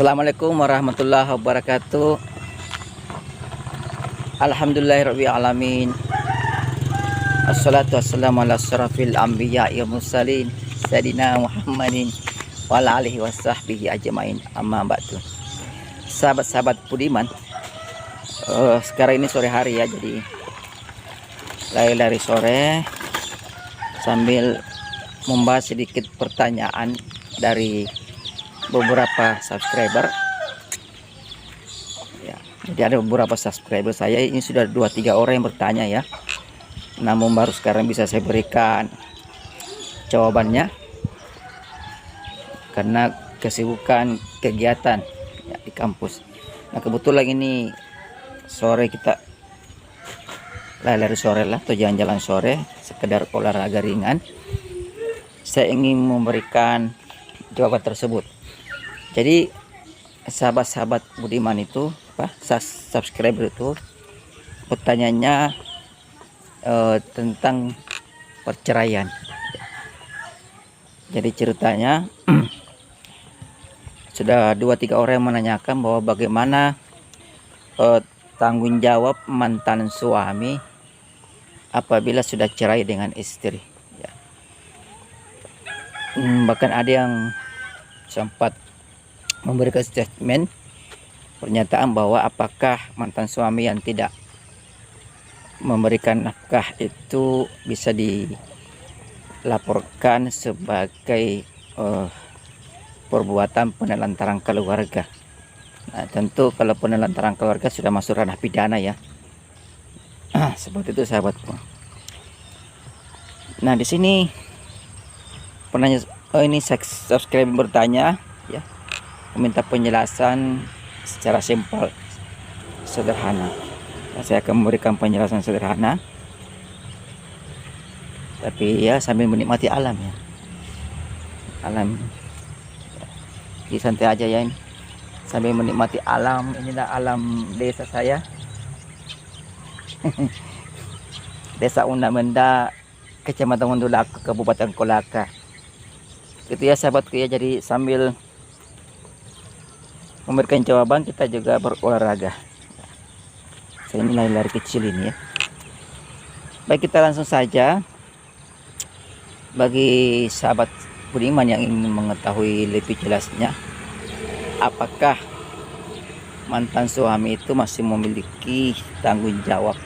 Assalamualaikum warahmatullahi wabarakatuh. Alhamdulillahirabbil alamin. Assalatu wassalamu ala asyrafil anbiya'i wal mursalin sayidina Muhammadin wa ala alihi washabbihi ajmain. Amma ba'du. Sahabat-sahabat budiman, sekarang ini sore hari ya, jadi lari-lari sore sambil membahas sedikit pertanyaan dari beberapa subscriber ya. Jadi ada beberapa subscriber saya ini sudah 2-3 orang yang bertanya ya, namun baru sekarang bisa saya berikan jawabannya karena kesibukan kegiatan ya, di kampus. Nah kebetulan ini sore kita lari sore lah, atau jalan-jalan sore sekedar olahraga ringan. Saya ingin memberikan jawaban tersebut. Jadi sahabat-sahabat budiman itu, subscriber itu pertanyaannya tentang perceraian. Jadi ceritanya sudah 2-3 orang yang menanyakan bahwa bagaimana tanggung jawab mantan suami apabila sudah cerai dengan istri ya. Bahkan ada yang sempat memberikan statement pernyataan bahwa apakah mantan suami yang tidak memberikan nafkah itu bisa dilaporkan sebagai perbuatan penelantaran keluarga. Nah, tentu kalau penelantaran keluarga sudah masuk ranah pidana ya. Seperti itu sahabatku. Nah di sini penanya ini subscriber bertanya ya, meminta penjelasan secara simpel sederhana. Nah, saya akan memberikan penjelasan sederhana tapi ya sambil menikmati alam ya. Alam ya, santai aja ya ini sambil menikmati alam. Inilah alam desa saya. Desa Undamenda, Kecamatan Wondolaka, Kabupaten Kolaka. Itu ya sahabatku ya, jadi sambil memberikan jawaban kita juga berolahraga. Saya ini lari-lari kecil ini ya. Baik, kita langsung saja. Bagi sahabat budiman yang ingin mengetahui lebih jelasnya, apakah mantan suami itu masih memiliki tanggung jawab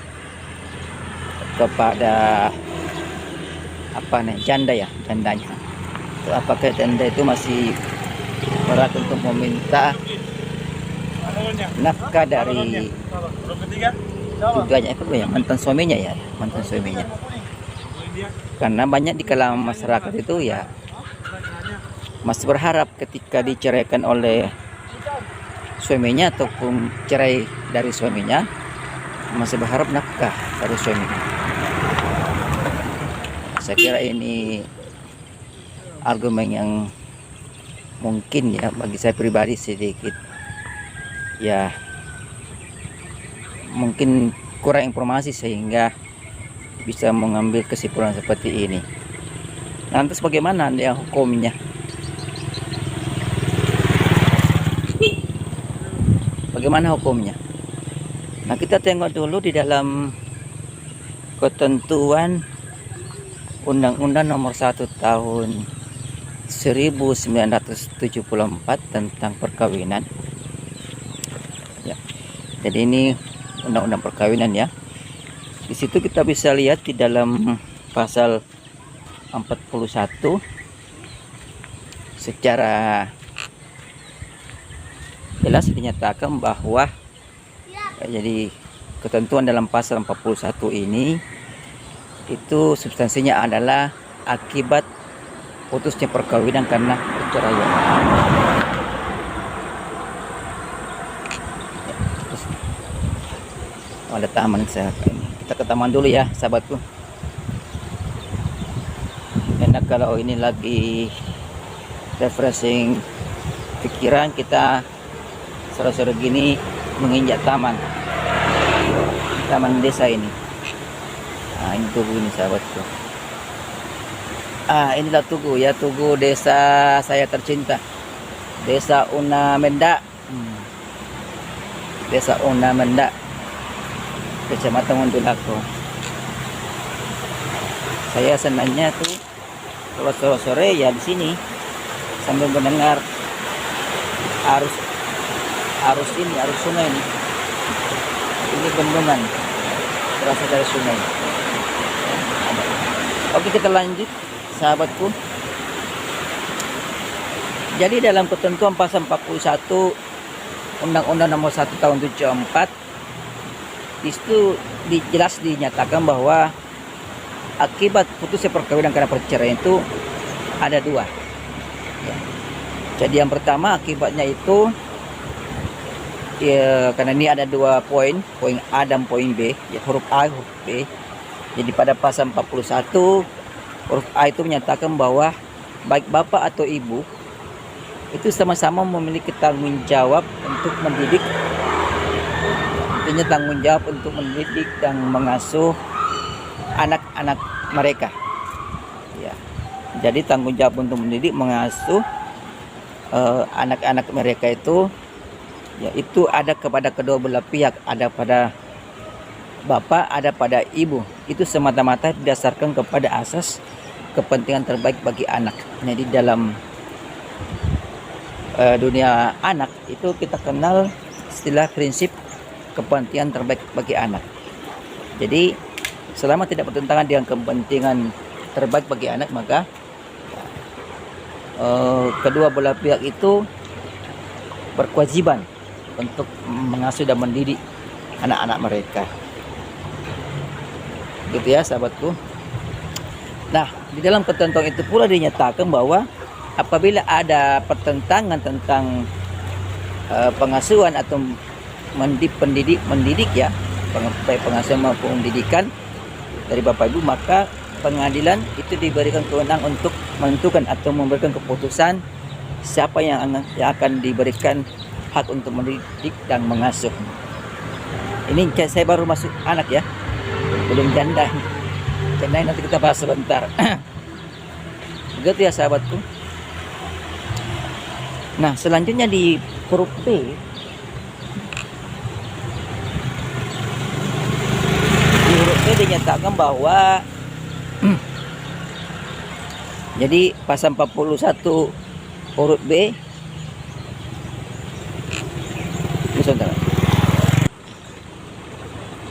kepada janda ya, jandanya. Apakah janda itu masih berhak untuk meminta nafkah dari juga mantan suaminya ya, mantan suaminya. Karena banyak di kalangan masyarakat itu ya masih berharap ketika diceraikan oleh suaminya ataupun cerai dari suaminya, masih berharap nafkah dari suaminya. Saya kira ini argumen yang mungkin ya bagi saya pribadi sedikit ya mungkin kurang informasi sehingga bisa mengambil kesimpulan seperti ini. Lantas bagaimana ya hukumnya? Bagaimana hukumnya? Nah kita tengok dulu di dalam ketentuan Undang-Undang Nomor 1 Tahun 1974 tentang perkawinan ya. Jadi ini undang-undang perkawinan ya. Di situ kita bisa lihat di dalam pasal 41 secara jelas dinyatakan bahwa ya, jadi ketentuan dalam pasal 41 ini itu substansinya adalah akibat putusnya perkawinan karena perceraian. Ada taman saya ini. Kita ke taman dulu ya sahabatku. Enak kalau ini lagi refreshing pikiran, kita sore-sore gini menginjak taman desa ini. Nah ini tugu ini sahabatku. Inilah tugu ya, tugu desa saya tercinta. Desa Una Mendak. Desa Una Mendak, Kecamatan Wondolako. Saya senangnya tuh kalau sore-sore ya di sini sambil mendengar arus arus sungai ini. Ini bendungan terasa dari sungai. Oke, kita lanjut sahabatku. Jadi dalam ketentuan pasal 41 Undang-Undang Nomor 1 Tahun 74 itu jelas dinyatakan bahwa akibat putusnya perkawinan karena perceraian itu ada dua ya. Jadi yang pertama akibatnya itu ya, karena ini ada dua poin A dan poin B ya, huruf A huruf B. Jadi pada pasal 41 huruf A itu menyatakan bahwa baik bapak atau ibu itu sama-sama memiliki tanggung jawab untuk mendidik, intinya tanggung jawab untuk mendidik dan mengasuh anak-anak mereka ya. Jadi tanggung jawab untuk mendidik mengasuh anak-anak mereka itu ya, itu ada kepada kedua belah pihak, ada pada bapak, ada pada ibu. Itu semata-mata didasarkan kepada asas kepentingan terbaik bagi anak. Jadi dalam dunia anak itu kita kenal istilah prinsip kepentingan terbaik bagi anak. Jadi selama tidak bertentangan dengan kepentingan terbaik bagi anak, maka kedua belah pihak itu berkewajiban untuk mengasuh dan mendidik anak-anak mereka. Gitu ya sahabatku. Nah, di dalam ketentuan itu pula dinyatakan bahwa apabila ada pertentangan tentang pengasuhan atau mendidik ya, baik pengasuhan maupun pendidikan dari bapak ibu, maka pengadilan itu diberikan kewenangan untuk menentukan atau memberikan keputusan siapa yang akan diberikan hak untuk mendidik dan mengasuh. Ini saya baru masuk anak ya, belum janda. Janda nanti kita bahas sebentar. Begitu ya sahabatku. Nah, selanjutnya di huruf B. Di huruf B dinyatakan bahwa jadi pasal 41 huruf B. Sebentar.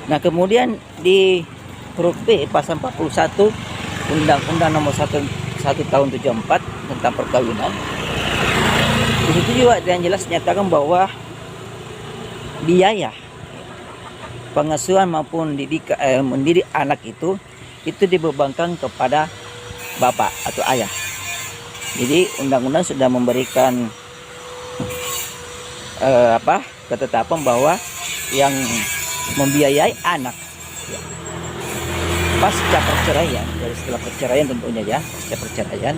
Nah, kemudian di huruf B pasal 41 Undang-Undang Nomor 1 Tahun 74 tentang perkawinan. Di situ juga yang jelas nyatakan bahwa biaya pengasuhan maupun mendidik anak itu dibebankan kepada bapak atau ayah. Jadi undang-undang sudah memberikan ketetapan bahwa yang membiayai anak ya, pasca perceraian, dari setelah perceraian tentunya ya, pasca perceraian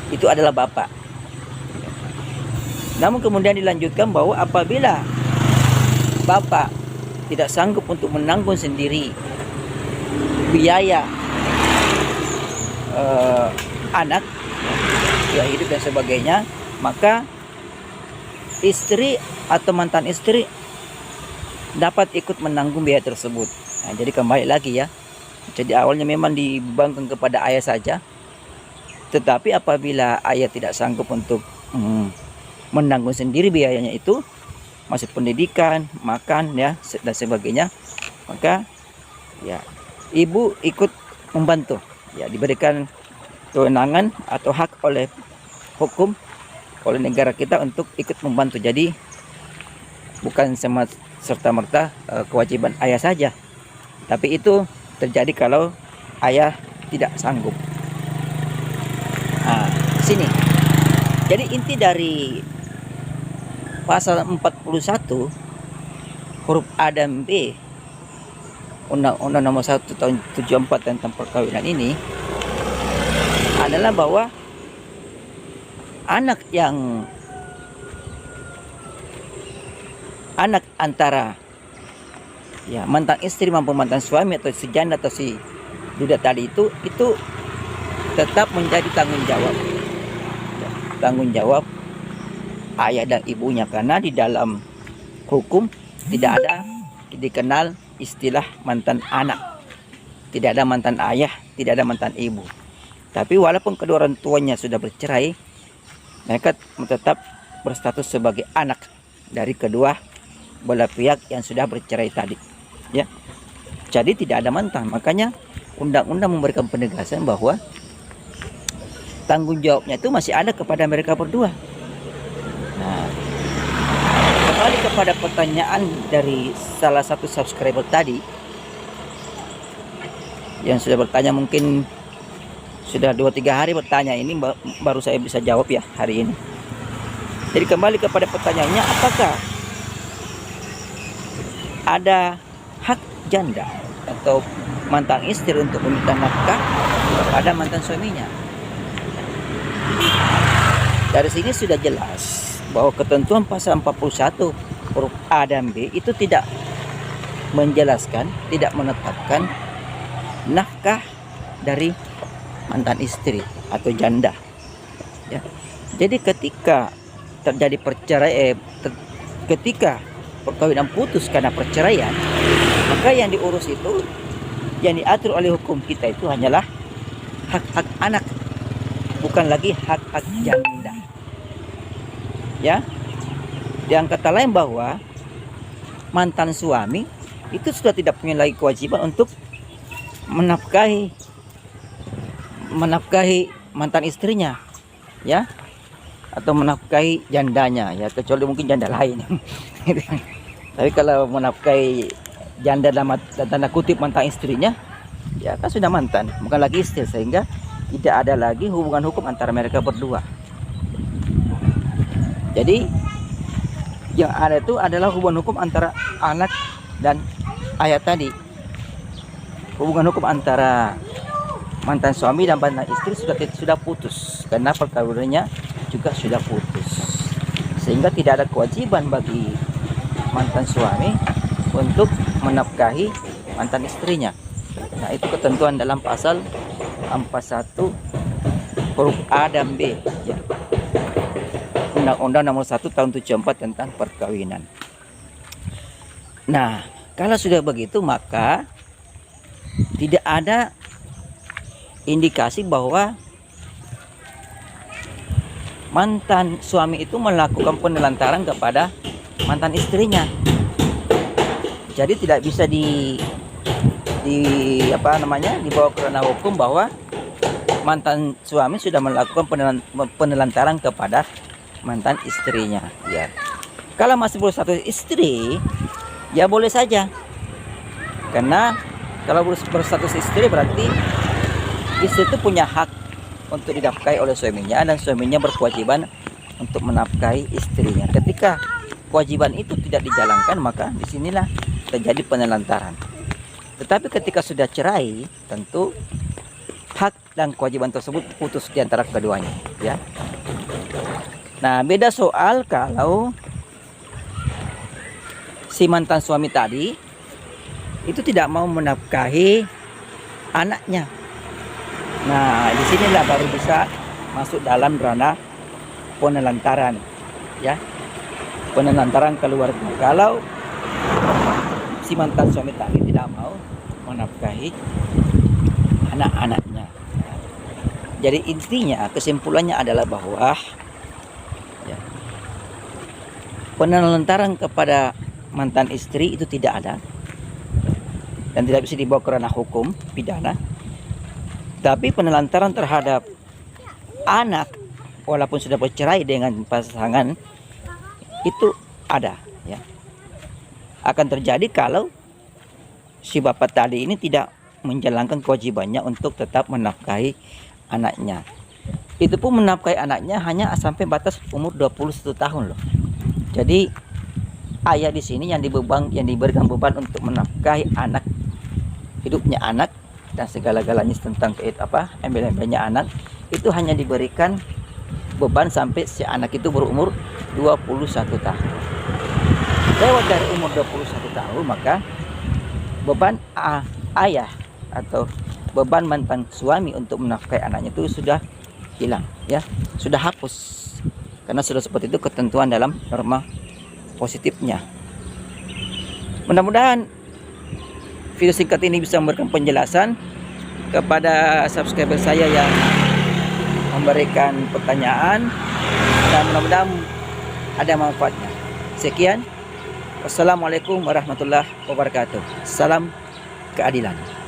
itu adalah bapak. Namun kemudian dilanjutkan bahwa apabila bapak tidak sanggup untuk menanggung sendiri biaya anak, biaya hidup dan sebagainya, maka istri atau mantan istri dapat ikut menanggung biaya tersebut. Nah, jadi kembali lagi ya. Jadi awalnya memang dibebankan kepada ayah saja. Tetapi apabila ayah tidak sanggup untuk menanggung sendiri biayanya itu, masuk pendidikan, makan ya dan sebagainya, maka ya ibu ikut membantu. Ya, diberikan kewenangan atau hak oleh hukum oleh negara kita untuk ikut membantu. Jadi bukan serta-merta kewajiban ayah saja, tapi itu terjadi kalau ayah tidak sanggup. Nah, sini. Jadi inti dari pasal 41 huruf A dan B Undang-Undang Nomor 1 Tahun 74 tentang perkawinan ini adalah bahwa anak antara ya mantan istri maupun mantan suami atau si janda atau si duda tadi itu tetap menjadi tanggung jawab ayah dan ibunya, karena di dalam hukum tidak ada dikenal istilah mantan anak, tidak ada mantan ayah, tidak ada mantan ibu. Tapi walaupun kedua orang tuanya sudah bercerai, mereka tetap berstatus sebagai anak dari kedua belah pihak yang sudah bercerai tadi, ya. Jadi tidak ada mantan. Makanya undang-undang memberikan penegasan bahwa tanggung jawabnya itu masih ada kepada mereka berdua. Nah, kembali kepada pertanyaan dari salah satu subscriber tadi yang sudah bertanya, mungkin sudah 2-3 hari bertanya, ini baru saya bisa jawab ya hari ini. Jadi kembali kepada pertanyaannya, apakah ada hak janda atau mantan istri untuk meminta nafkah kepada mantan suaminya? Dari sini sudah jelas bahwa ketentuan pasal 41 huruf A dan B itu tidak menjelaskan, tidak menetapkan nafkah dari mantan istri atau janda, ya. Jadi ketika terjadi perceraian, ketika perkawinan putus karena perceraian, maka yang diurus itu, yang diatur oleh hukum kita itu hanyalah hak-hak anak, bukan lagi hak-hak janda, ya. Dengan kata lain bahwa mantan suami itu sudah tidak punya lagi kewajiban untuk menafkahi mantan istrinya, ya, atau menafkahi jandanya, ya, kecuali mungkin janda lain. Tapi kalau menafkahi janda dalam tanda kutip mantan istrinya, ya kan sudah mantan, bukan lagi istri, sehingga tidak ada lagi hubungan hukum antara mereka berdua. Jadi yang ada itu adalah hubungan hukum antara anak dan ayah tadi. Hubungan hukum antara mantan suami dan mantan istri sudah putus, karena perkawinannya juga sudah putus, sehingga tidak ada kewajiban bagi mantan suami untuk menafkahi mantan istrinya. Nah, itu ketentuan dalam pasal 41 huruf A dan B, ya. Undang-Undang Nomor 1 Tahun 74 tentang perkawinan. Nah, kalau sudah begitu, maka tidak ada indikasi bahwa mantan suami itu melakukan penelantaran kepada mantan istrinya. Jadi tidak bisa dibawa ke ranah hukum bahwa mantan suami sudah melakukan penelantaran kepada mantan istrinya, ya. Kalau masih berstatus istri, ya boleh saja, karena kalau berstatus istri berarti istri itu punya hak untuk dinafkahi oleh suaminya, dan suaminya berkewajiban untuk menafkahi istrinya. Ketika kewajiban itu tidak dijalankan, maka disinilah terjadi penelantaran. Tetapi ketika sudah cerai, tentu hak dan kewajiban tersebut putus di antara keduanya, ya. Nah, beda soal kalau si mantan suami tadi itu tidak mau menafkahi anaknya. Nah, disinilah baru bisa masuk dalam ranah penelantaran, ya, penelantaran keluarga. Kalau si mantan suami tadi tidak mau menafkahi anak-anaknya. Jadi intinya, kesimpulannya adalah bahwa, ya, penelantaran kepada mantan istri itu tidak ada dan tidak bisa dibawa ke ranah hukum pidana. Tapi penelantaran terhadap anak walaupun sudah bercerai dengan pasangan itu ada, ya. Akan terjadi kalau si bapak tadi ini tidak menjalankan kewajibannya untuk tetap menafkahi anaknya. Itu pun menafkahi anaknya hanya sampai batas umur 21 tahun loh. Jadi ayah di sini yang diberikan beban untuk menafkahi anak, hidupnya anak dan segala-galanya tentang embel-embelnya anak, itu hanya diberikan beban sampai si anak itu berumur 21 tahun. Lewat dari umur 21 tahun, maka beban ayah atau beban mantan suami untuk menafkahi anaknya itu sudah hilang, ya, sudah hapus. karena sudah seperti itu ketentuan dalam norma positifnya. Mudah-mudahan video singkat ini bisa memberikan penjelasan kepada subscriber saya yang memberikan pertanyaan, dan mudah-mudahan ada manfaatnya. Sekian, wassalamualaikum warahmatullahi wabarakatuh. Salam keadilan.